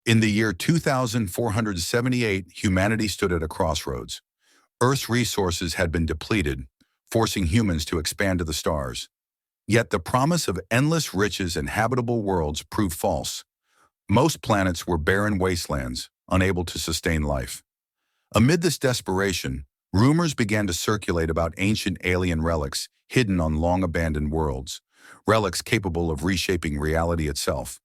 In the year 2478, humanity stood at a crossroads. Earth's resources had been depleted, forcing humans to expand to the stars. Yet the promise of endless riches and habitable worlds proved false. Most planets were barren wastelands, unable to sustain life. Amid this desperation, rumors began to circulate about ancient alien relics hidden on long-abandoned worlds, relics capable of reshaping reality itself.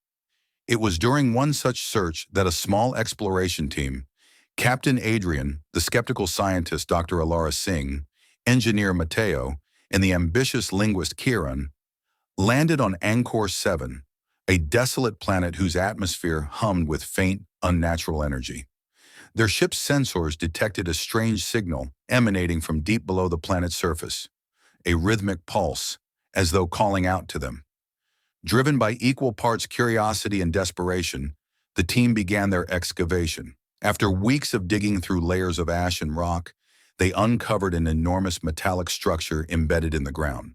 It was during one such search that a small exploration team, Captain Adrian, the skeptical scientist Dr. Alara Singh, engineer Mateo, and the ambitious linguist Kiran, landed on Angkor 7, a desolate planet whose atmosphere hummed with faint, unnatural energy. Their ship's sensors detected a strange signal emanating from deep below the planet's surface, a rhythmic pulse, as though calling out to them. Driven by equal parts curiosity and desperation, the team began their excavation. After weeks of digging through layers of ash and rock, they uncovered an enormous metallic structure embedded in the ground.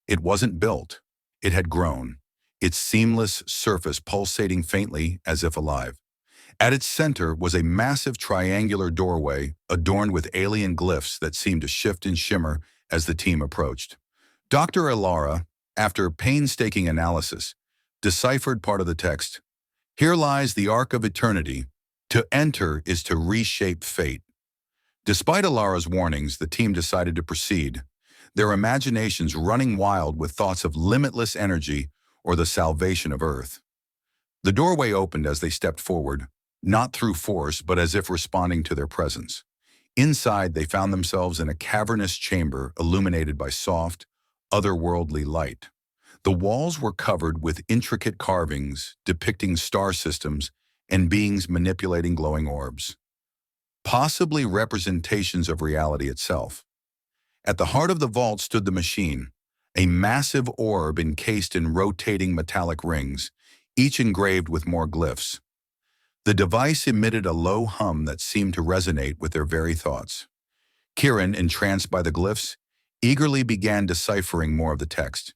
It wasn't built, it had grown, its seamless surface pulsating faintly as if alive. At its center was a massive triangular doorway adorned with alien glyphs that seemed to shift and shimmer as the team approached. Dr. Alara, after painstaking analysis, deciphered part of the text. Here lies the Ark of Eternity. To enter is to reshape fate. Despite Alara's warnings, the team decided to proceed, their imaginations running wild with thoughts of limitless energy or the salvation of Earth. The doorway opened as they stepped forward, not through force, but as if responding to their presence. Inside, they found themselves in a cavernous chamber illuminated by soft, otherworldly light. The walls were covered with intricate carvings depicting star systems and beings manipulating glowing orbs, possibly representations of reality itself. At the heart of the vault stood the machine, a massive orb encased in rotating metallic rings, each engraved with more glyphs. The device emitted a low hum that seemed to resonate with their very thoughts. Kiran, entranced by the glyphs, eagerly began deciphering more of the text.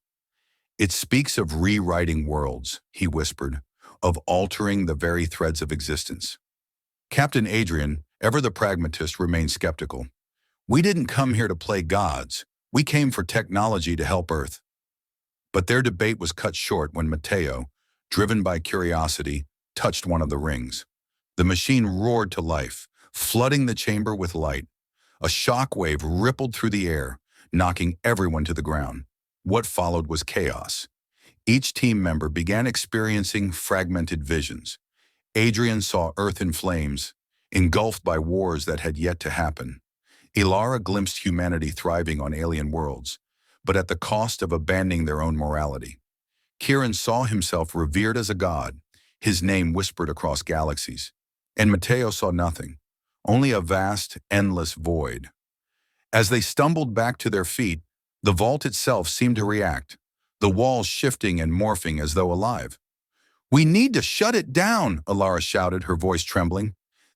It speaks of rewriting worlds, he whispered, of altering the very threads of existence. Captain Adrian, ever the pragmatist, remained skeptical. We didn't come here to play gods. We came for technology to help Earth. But their debate was cut short when Mateo, driven by curiosity, touched one of the rings. The machine roared to life, flooding the chamber with light. A shock wave rippled through the air, knocking everyone to the ground. What followed was chaos. Each team member began experiencing fragmented visions. Adrian saw Earth in flames, engulfed by wars that had yet to happen. Ilara glimpsed humanity thriving on alien worlds, but at the cost of abandoning their own morality. Kiran saw himself revered as a god, his name whispered across galaxies. And Mateo saw nothing, only a vast, endless void. As they stumbled back to their feet, the vault itself seemed to react, the walls shifting and morphing as though alive. "We need to shut it down," Alara shouted, her voice trembling.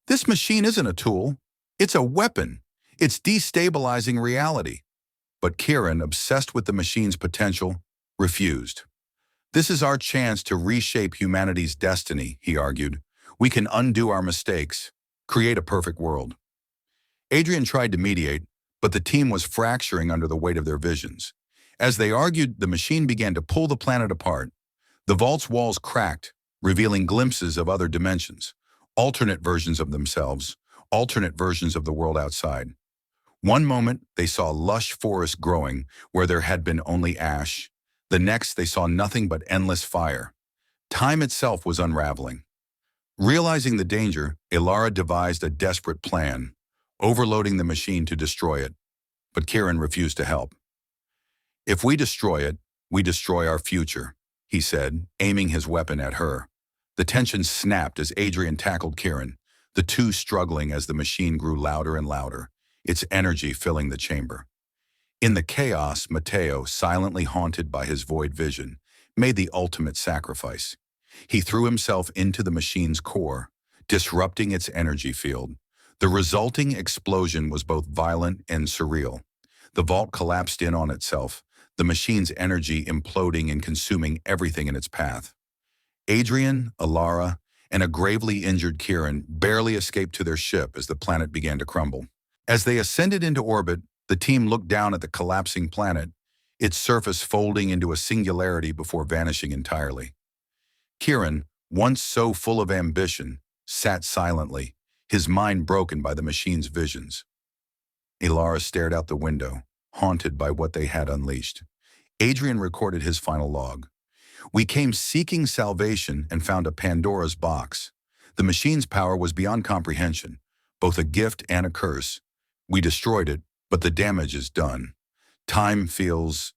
"This machine isn't a tool. It's a weapon. It's destabilizing reality." But Kiran, obsessed with the machine's potential, refused. "This is our chance to reshape humanity's destiny," he argued. "We can undo our mistakes, create a perfect world." Adrian tried to mediate, but the team was fracturing under the weight of their visions. As they argued, the machine began to pull the planet apart. The vault's walls cracked, revealing glimpses of other dimensions, alternate versions of themselves, alternate versions of the world outside. One moment, they saw lush forests growing where there had been only ash. The next, they saw nothing but endless fire. Time itself was unraveling. Realizing the danger, Ilara devised a desperate plan, overloading the machine to destroy it. But Kiran refused to help. "If we destroy it, we destroy our future," he said, aiming his weapon at her. The tension snapped as Adrian tackled Kiran, the two struggling as the machine grew louder and louder, its energy filling the chamber. In the chaos, Mateo, silently haunted by his void vision, made the ultimate sacrifice. He threw himself into the machine's core, disrupting its energy field. The resulting explosion was both violent and surreal. The vault collapsed in on itself, the machine's energy imploding and consuming everything in its path. Adrian, Alara, and a gravely injured Kieran barely escaped to their ship as the planet began to crumble. As they ascended into orbit, the team looked down at the collapsing planet, its surface folding into a singularity before vanishing entirely. Kieran, once so full of ambition, sat silently, his mind broken by the machine's visions. Ilara stared out the window, haunted by what they had unleashed. Adrian recorded his final log. We came seeking salvation and found a Pandora's box. The machine's power was beyond comprehension, both a gift and a curse. We destroyed it, but the damage is done. Time feels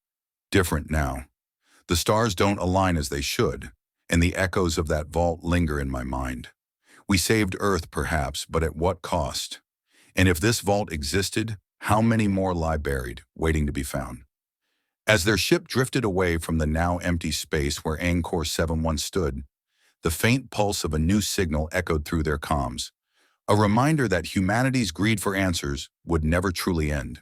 different now. The stars don't align as they should, and the echoes of that vault linger in my mind. We saved Earth, perhaps, but at what cost? And if this vault existed, how many more lie buried, waiting to be found? As their ship drifted away from the now empty space where Angkor 7 once stood, the faint pulse of a new signal echoed through their comms, a reminder that humanity's greed for answers would never truly end.